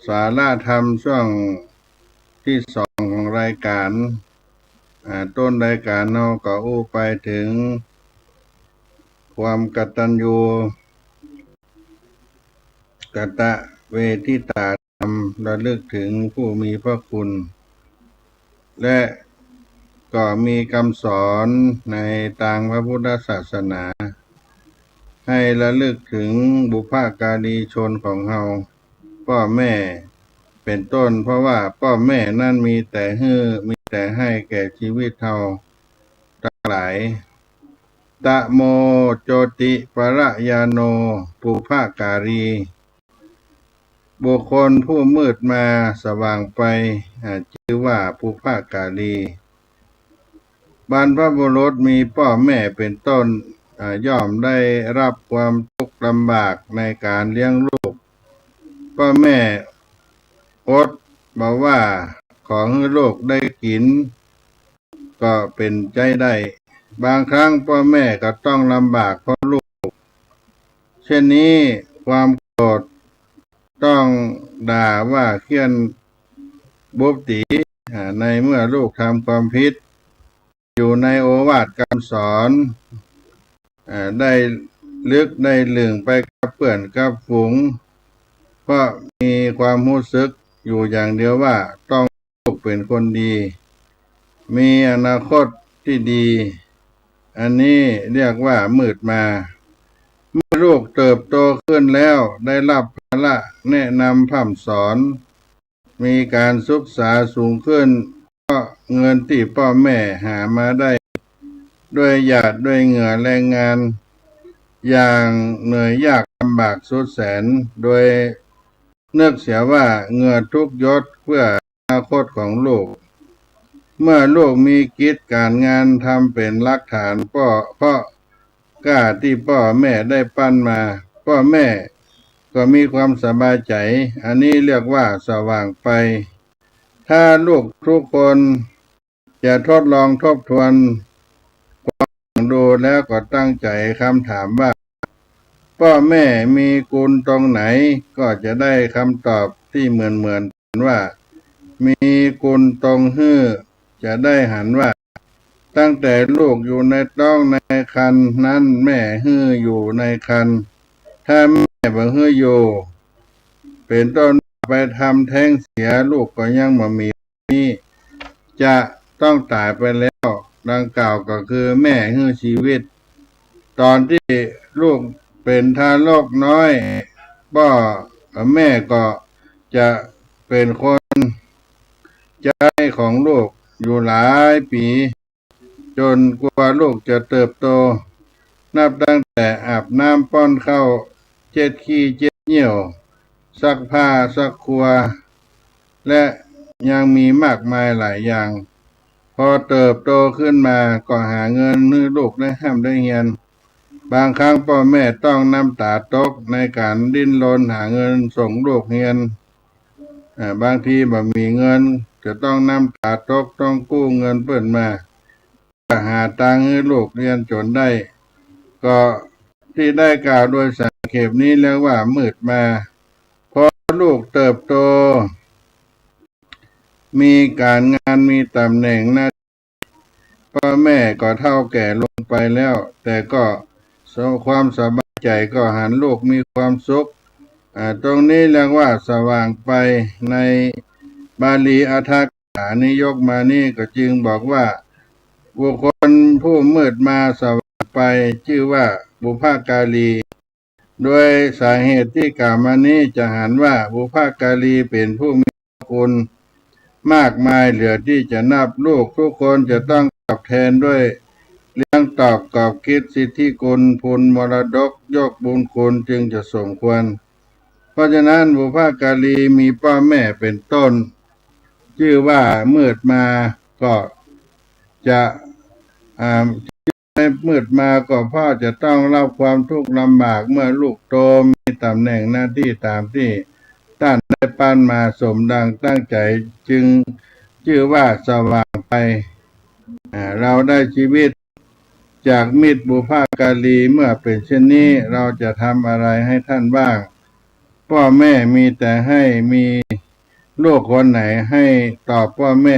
สาระธรรมช่วงที่สองของรายการต้นรายการเราก็อู้ไปถึงความกตัญญูกตเวทิตาธรรมระลึกถึงผู้มีพระคุณและก็มีคำสอนในทางพระพุทธศาสนาให้ระลึกถึงบุพการีชนของเราพ่อแม่เป็นต้นเพราะว่าพ่อแม่นั่นมีแต่ให้แก่ชีวิตเราทั้งหลายตะโมโจติปรยาโนปุพการีบุคคลผู้มืดมาสว่างไปชื่อว่าปุพการีบรรพบุรุษมีพ่อแม่เป็นต้นย่อมได้รับความทุกข์ลำบากในการเลี้ยงลูกพ่อแม่อดบอกว่าของให้ลูกได้กินก็เป็นใจได้บางครั้งพ่อแม่ก็ต้องลำบากเพราะลูกเช่นนี้ความโกรธ ต้องด่าว่าเคี่ยนบุบตีในเมื่อลูกทำความผิดอยู่ในโอวาทคำสอนได้ลึกได้ลึงไปกับเพื่อนกับฝูงเพราะมีความรู้สึกอยู่อย่างเดียวว่าต้องลูกเป็นคนดี มีอนาคตที่ดี อันนี้เรียกว่ามืดมาเมื่อลูกเติบโตขึ้นแล้วได้รับภาระแนะนำพร่ำสอนมีการศึกษาสูงขึ้นเพราะเงินที่พ่อแม่หามาได้ด้วยหยาดด้วยเหงื่อแรงงานอย่างเหนื่อยยากลำบากสุดแสนโดยนึกเสียว่าเหงื่อทุกหยดเพื่ออนาคตของลูกเมื่อลูกมีกิจการงานทำเป็นหลักฐานเพราะกล้าที่พ่อแม่ได้ปั้นมาพ่อแม่ก็มีความสบายใจอันนี้เรียกว่าสว่างไปถ้าลูกทุกคนจะทดลองทบทวนดูแล้วก็ตั้งใจคำถามว่าพ่อแม่มีกุลตรงไหนก็จะได้คำตอบที่เหมือนว่ามีกุลตรงฮื้อจะได้หันว่าตั้งแต่ลูกอยู่ในท้องในครรภ์นั้นแม่ฮื้ออยู่ในครรภ์ถ้าแม่บ่ฮื้ออยู่เป็นต้นไปทำแท้งเสียลูกก็ยังบ่มีนี้จะต้องตายไปแล้วดังกล่าวก็คือแม่ฮื้อชีวิตตอนที่ลูกเป็นทารกน้อยพ่อแม่ก็จะเป็นคนใจของลูกอยู่หลายปีจนกว่าลูกจะเติบโตนับตั้งแต่อาบน้ำป้อนข้าวเช็ดขี้เช็ดเยี่ยวซักผ้าซักครัวและยังมีมากมายหลายอย่างพอเติบโตขึ้นมาก็หาเงินให้ลูกได้ห้ามได้เรียนบางครั้งพ่อแม่ต้องน้ำตาตกในการดิ้นรนหาเงินส่งลูกเรียนบางทีบ่มีเงินจะต้องน้ำตาตกต้องกู้เงินเพิ่นมาหาตังค์ให้ลูกเรียนจนได้ก็ที่ได้กล่าวโดยสังเขปนี้แล้วว่ามืดมาพอลูกเติบโตมีการงานมีตำแหน่งหน้าพ่อแม่ก็เฒ่าแก่ลงไปแล้วแต่ก็ความสบายใจก็หันลูกมีความสุขตรงนี้เรียกว่าสว่างไปในบาลีอรรถกถานิยกมานี่ก็จึงบอกว่าบุคคลผู้มืดมาสว่างไปชื่อว่าบุพการีโดยสาเหตุที่กล่าวมานี้จะหันว่าบุพการีเป็นผู้มีคุณมากมายเหลือที่จะนับลูกทุกคนจะต้องตอบแทนด้วยเลี้ยงตอบกอบคิดสิทธิคุณพุนมรดกยกบุญคุณจึงจะสมควรเพราะฉะนั้นบุพการีมีพ่อแม่เป็นต้นชื่อว่ามืดมาก็จะมืดมาก็พ่อจะต้องรับความทุกข์ลำบากเมื่อลูกโตมีตำแหน่งหน้าที่ตามที่ท่านได้ปั้นมาสมดังตั้งใจจึงชื่อว่าสว่างไปเราได้ชีวิตจากมิตรบุพการีเมื่อเป็นเช่นนี้เราจะทำอะไรให้ท่านบ้างพ่อแม่มีแต่ให้มีลูกคนไหนให้ตอบพ่อแม่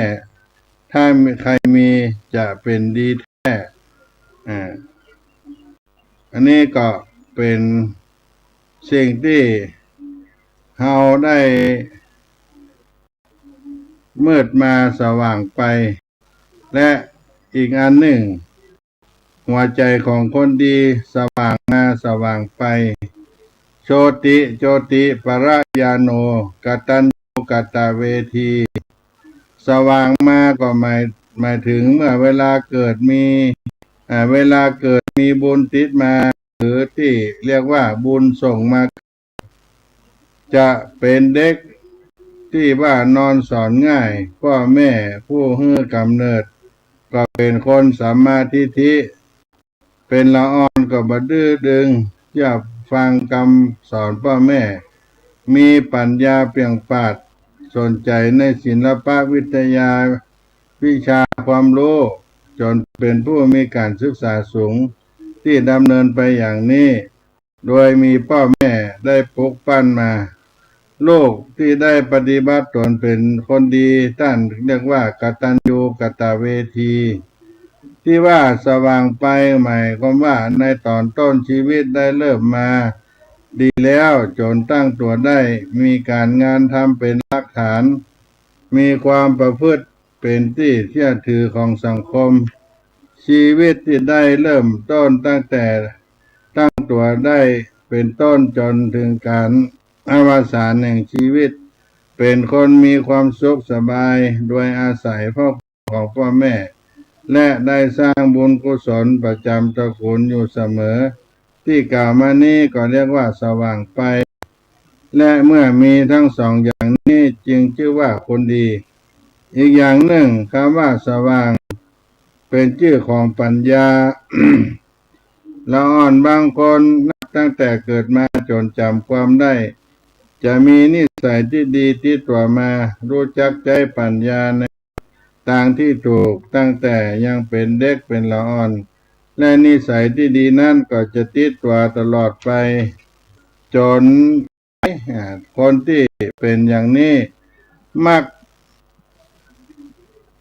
ถ้าใครมีจะเป็นดีแท้อันนี้ก็เป็นสิ่งที่เราได้มืดมาสว่างไปและอีกอันหนึ่งหัวใจของคนดีสว่างมาสว่างไปโชติโชติปรายาโนกตัญญูกตเวทีสว่างมาก็หมายถึงเมื่อเวลาเกิดมีบุญติดมาหรือที่เรียกว่าบุญส่งมาจะเป็นเด็กที่ว่านอนสอนง่ายพ่อแม่ผู้ให้กำเนิดก็เป็นคนสัมมาทิฏฐิเป็นละอ่อนก็บ่ดื้อดึงอย่าฟังคำสอนพ่อแม่มีปัญญาเปี่ยงปราดสนใจในศิลปวิทยาวิชาความรู้จนเป็นผู้มีการศึกษาสูงที่ดำเนินไปอย่างนี้โดยมีพ่อแม่ได้ปลุกปั้นมา โลกที่ได้ปฏิบัติตนเป็นคนดีท่านเรียกว่ากตัญญูกตเวที ที่ว่าสว่างไปหมายความว่าในตอนต้นชีวิตได้เริ่มมาดีแล้วจนตั้งตัวได้มีการงานทำเป็นหลักฐาน มีความประพฤติเป็นที่เชื่อถือของสังคม ชีวิตที่ได้เริ่มต้นตั้งแต่ตั้งตัวได้เป็นต้นจนถึงการอวสานแห่งชีวิตเป็นคนมีความสุขสบายโดยอาศัยพ่อของพ่อแม่และได้สร้างบุญกุศลประจำตระกูลอยู่เสมอที่กล่าวมานี้ก็เรียกว่าสว่างไปและเมื่อมีทั้งสองอย่างนี้จึงชื่อว่าคนดีอีกอย่างหนึ่งคำว่าสว่างเป็นชื่อของปัญญา ละอ่อนบางคนนับตั้งแต่เกิดมาจนจำความได้จะมีนิสัยที่ดีติดตัวมารู้จักใจปัญญาในทางที่ถูกตั้งแต่ยังเป็นเด็กเป็นละอ่อนและนิสัยที่ดีนั้นก็จะติดตัวตลอดไปจนคนที่เป็นอย่างนี้มัก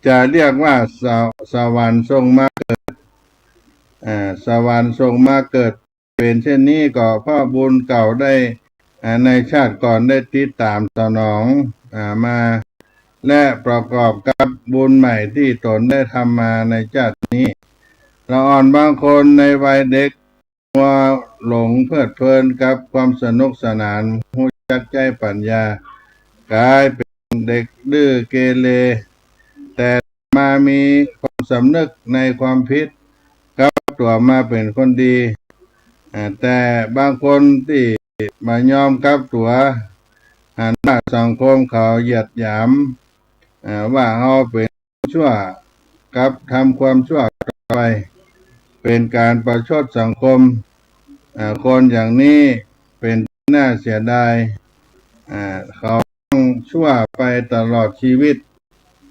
จะเรียกว่าสวรรค์ทรงมาเกิดสวรรค์ทรงมาเกิดเป็นเช่นนี้ก็เพราะบุญเก่าได้ในชาติก่อนได้ติดตามสนองมาและประกอบกับบุญใหม่ที่ตนได้ทำมาในชาตินี้ละอ่อนบางคนในวัยเด็กว่าหลงเพลิดเพลินกับความสนุกสนานหูจักใจปัญญากลายเป็นเด็กดื้อเกเรแต่มามีความสำนึกในความผิดกับตัวมาเป็นคนดีแต่บางคนที่มายอมกับตัวหันมาสังคมเขาเหยียดหยามว่าเขาเป็นชั่วกับทำความชั่วต่อไปเป็นการประชดสังคมคนอย่างนี้เป็นน่าเสียดายเขาต้องชั่วไปตลอดชีวิต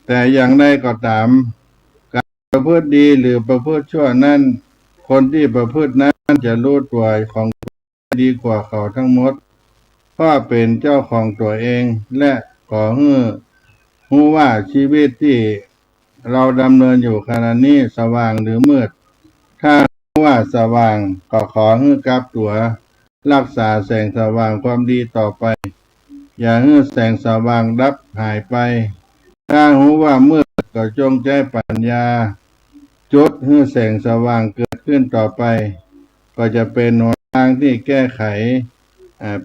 แต่อย่างใดก็ตามการประพฤติดีหรือประพฤติชั่วนั้นคนที่ประพฤตินั้นจะรู้ตัวของดีกว่าเขาทั้งหมดเพราะเป็นเจ้าของตัวเองและขอให้รู้ว่าชีวิตที่เราดำเนินอยู่ขณะนี้สว่างหรือมืดถ้าว่าสว่างก็ขอให้กลับตัวรักษาแสงสว่างความดีต่อไปอย่าให้แสงสว่างดับหายไปถ้ารู้ว่ามืดก็จงใจปัญญาจุดให้แสงสว่างเกิดขึ้นต่อไปก็จะเป็นหนทางที่แก้ไข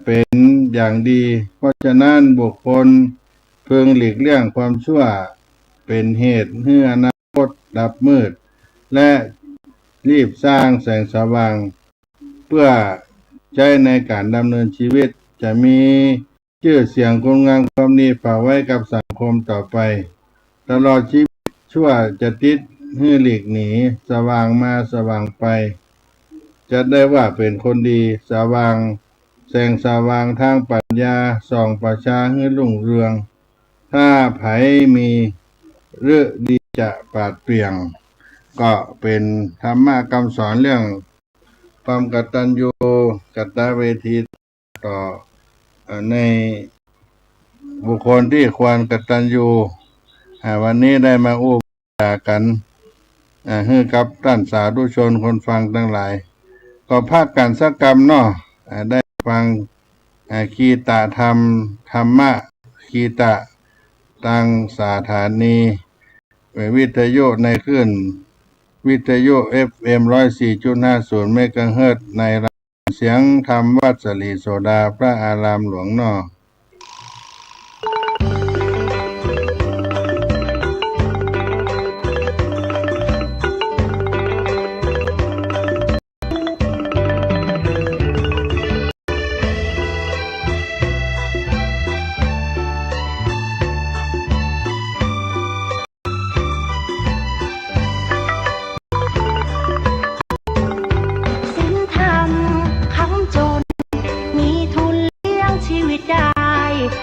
เป็นอย่างดีเพราะฉะนั้นบุคคลพึงหลีกเลี่ยงความชั่วเป็นเหตุให้อนาคตดับมืดและรีบสร้างแสงสว่างเพื่อใช้ในการดำเนินชีวิตจะมีชื่อเสียงคุณงามความดีฝากไว้กับสังคมต่อไปตลอดชีวิตชั่วจะติดให้หลีกหนีสว่างมาสว่างไปจะได้ว่าเป็นคนดีสว่างแสงสว่างทางปัญญาส่องประชาให้รุ่งเรืองถ้าไผมีเรื่องดีจะปราดเปรียงก็เป็นธรรมะคำสอนเรื่องความกตัญญูกตเวทีต่อในบุคคลที่ควรกตัญญูวันนี้ได้มาอู้จากันให้กับท่านสาธุชนคนฟังทั้งหลายก็ภาคกันสักกรรมเนาะได้ฟังคีตะธรรมธรรมะคีตะตังสถานีวิทยุในคลื่นวิทยุ FM 104.50 เมกะเฮิรตซ์ในเสียงธรรมวัดสลีโสดาพระอารามหลวงเนาะ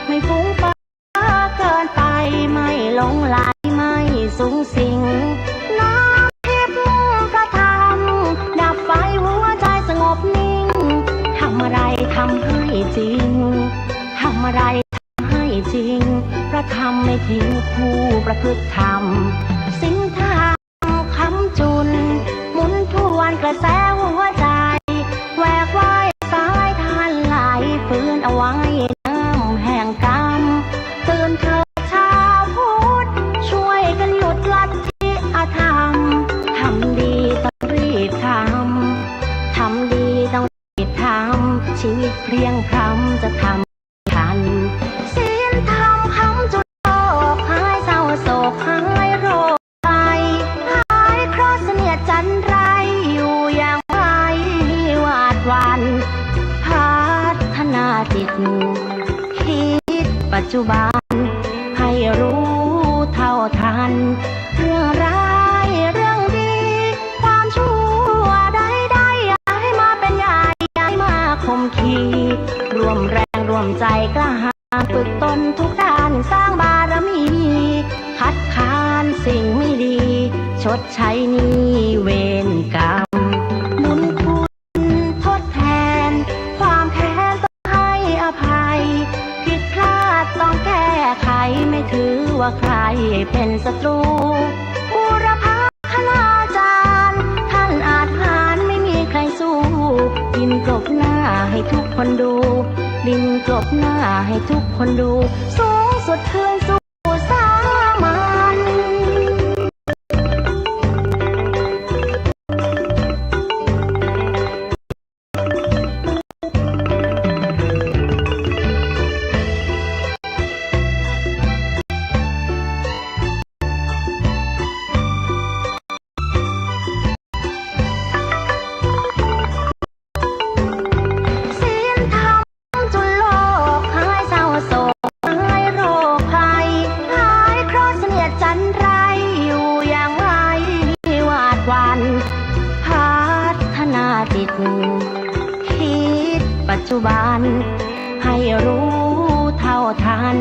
ไม่ฟุ้งฟ้าเกินไปไม่หลงไหลไม่สูงสิงน้ำทิพย์พระธรรมดับไฟหัวใจสงบนิ่งทำอะไรทำให้จริงทำอะไร ำไม่ทิ้งผู้ประพฤติธรรมศีลธรรมคำจุนหมุนทวนกระแสหัวใจแหวกว่ายสายทานไหลฟื้นเอาไว้น้ำแห่งกรรมตื่นเถิดชาวพุทธช่วยกันหยุดลัทธิอธรรมทำดีต้องรีบทำดีต้องรีบทำชีวิตเพลียงพร้ำจะทำทันศีลธรรมคำจุดโลกหายเศร้าโศกหายโรคไปหายเคราะห์เสนียดจันไรอยู่อย่างไรวาดวันพัฒนาจิตคิดปัจจุบันให้รู้เท่าทันเรื่องร้ายเรื่องดีความชั่วใดๆอย่าให้มาเป็นใหญ่อย่าให้มาข่มขีรวมแรงรวมใจกล้าหาญฝึกตนทุกด้านสร้างบารมีคัดค้านสิ่งไม่ดีชดใช้หนี้เวรกรรมบุญคุณทดแทนความแค้นต้องให้อภัยผิดพลาดต้องแก้ไขไม่ถือว่าใครเป็นศัตรูบูรพคณาจารย์ท่านอาจหารไม่มีใครสู้ดินกลบหน้าให้ทุกคนดูดินกลบหน้าให้ทุกคนดูสูงสุดคืนสู่สามัญศีลธรรมจุลโลกหายเศร้าโศกหายโรคภัยหายเคราะห์เสนียดจันไรอยู่อย่างไรวาดวันพัฒนาจิตคิดปัจจุบันให้รู้เท่าทัน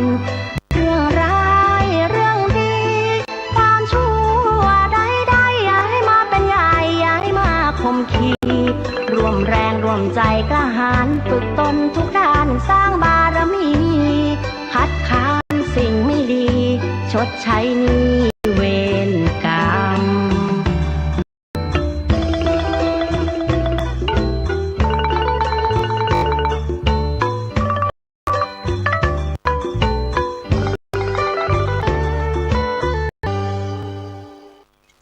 เรื่องร้ายเรื่องดีความชั่วใดๆอย่าให้มาเป็นใหญ่อย่าให้มาข่มขีรวมแรงรวมใจกล้าหาญฝึกตนทุกด้านสร้างบารมีคัดค้านสิ่งไม่ดีชดใช้หนี้เวรกรรม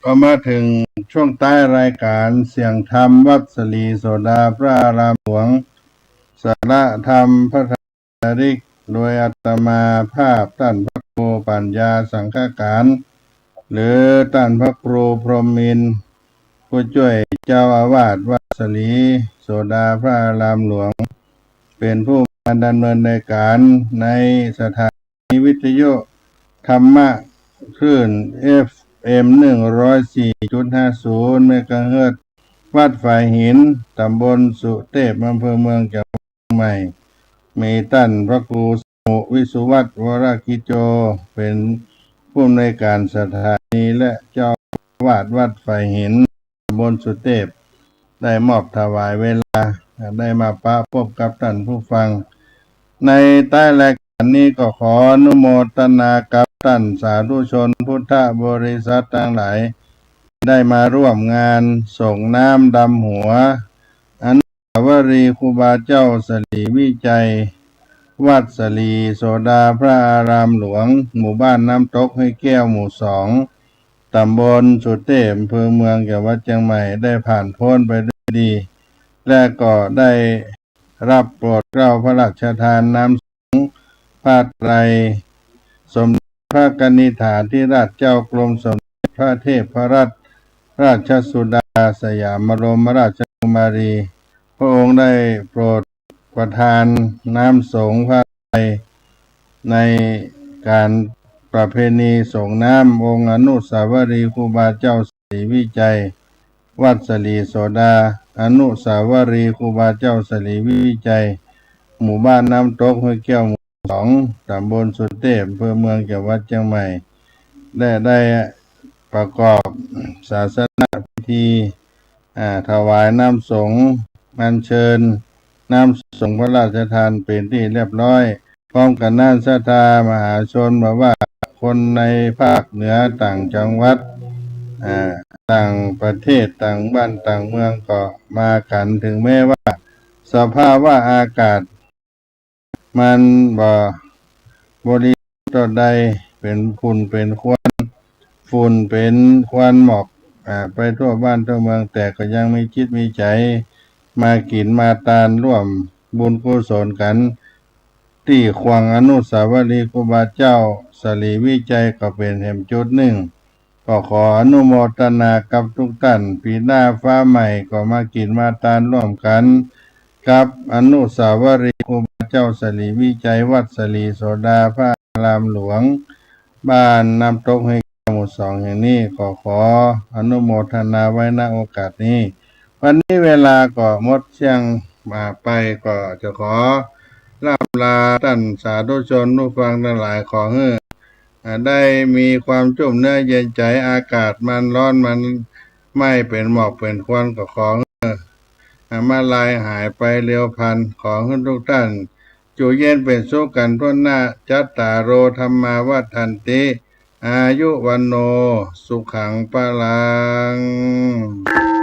ก็มาถึงช่วงใต้รายการเสียงธรรมวัดสลีโสดาพระอารามหลวงสาระธรรมพระธรรมริกโดยอาตมาภาพท่านพระครูปัญญาสังฆการ หรือท่านพระครูพรหมินทร์ผู้ช่วยเจ้าอาวาสวัดสลีโสดาพระอารามหลวงเป็นผู้มาดำเนินในการในสถานีวิทยุธรรมะคลื่น FM 104.50 เมกะเฮิรตซ์วัดฝ่ายหินตำบลสุเทพอำเภอเมืองจังหวัดเชียงใหม่มีท่านพระครูสมุวิสุวัฒน์วรกิจโจเป็นผู้อำนวยการสถานีและเจ้าอาวาสวัดฝ่ายหินตำบลสุเทพได้มอบถวายเวลาได้มาพบกับท่านผู้ฟังในใต้รายการนี้ก็ขออนุโมทนากับท่านสาธุชนพุทธบริษัททั้งหลายได้มาร่วมงานส่งน้ำดำหัวอนุสาวรีย์ครูบาเจ้าสลีวิจัยวัดสลีโสดาพระอารามหลวงหมู่บ้านน้ำตกห้วยแก้วหมู่2ตำบลสุเทพอำเภอเมืองจังหวัดเชียงใหม่ได้ผ่านพ้นไปด้วยดีและก็ได้รับโปรดเกล้าพระราชทานน้ำสงฆ์ผ้าไตรสมเด็จพระกนิษฐาธิราชเจ้ากรมสมเด็จพระเทพรัตนราชสุดาสยามบรมราชกุมารีพระองค์ได้โปรดประทานน้ำสงฆ์ผ้าไตรในการประเพณีส่งน้ำองค์อนุสาวรีย์ครูบาเจ้าศรีวิจัยวัดสลีโสดาอนุสาวรีย์ครูบาเจ้าสลีวิจัยหมู่บ้านน้ำตกห้วยแก้วหมู่2ตำบลสุเทพอำเภอเมืองจังหวัดเชียงใหม่ได้ประกอบศาสนพิธีถวายน้ำสงฆ์อัญเชิญน้ำสงฆ์พระราชทานเป็นที่เรียบร้อยพร้อมกันนั้นศรัทธามหาชนบอกว่า คนในภาคเหนือต่างจังหวัดต่างประเทศต่างบ้านต่างเมืองก็มากันถึงแม้ว่าสภาวะอากาศมันบริสุทธิ์ต่อใดเป็นฝุ่นเป็นควันเป็นควันหมอกไปทั่วบ้านทั่วเมืองแต่ก็ยังมีจิตมีใจมากินมาทานร่วมบุญกุศลกันที่ขวางอนุสาวรีย์ครูบาเจ้าสลีวิจัยก็เป็นแห่งจุดหนึ่งก็ขออนุโมทนากับทุกท่านปีหน้าฟ้าใหม่ก็มากินมาทานร่วมกันกับอนุสาวรีย์ครูบาเจ้าสลีวิจัยวัดสลีโสดาพระอารามหลวงบ้านน้ำตกให้หมู่2แห่งนี้ขออนุโมทนาไว้ณโอกาสนี้วันนี้เวลาก็หมดเชียงมาไปก็จะขอล่ำลาท่านสาธุชนผู้ฟังทั้งหลายขอให้ได้มีความชุ่มเนื้อเย็นใจอากาศมันร้อนมันไม่เป็นหมอกเป็นควันก็ขอให้มาลายหายไปเร็วพันขอให้ทุกท่านอยู่เย็นเป็นสุขกันทั่วหน้าจัตตารโอธรรมาวัฏันติอายุวันโนสุขังปะลัง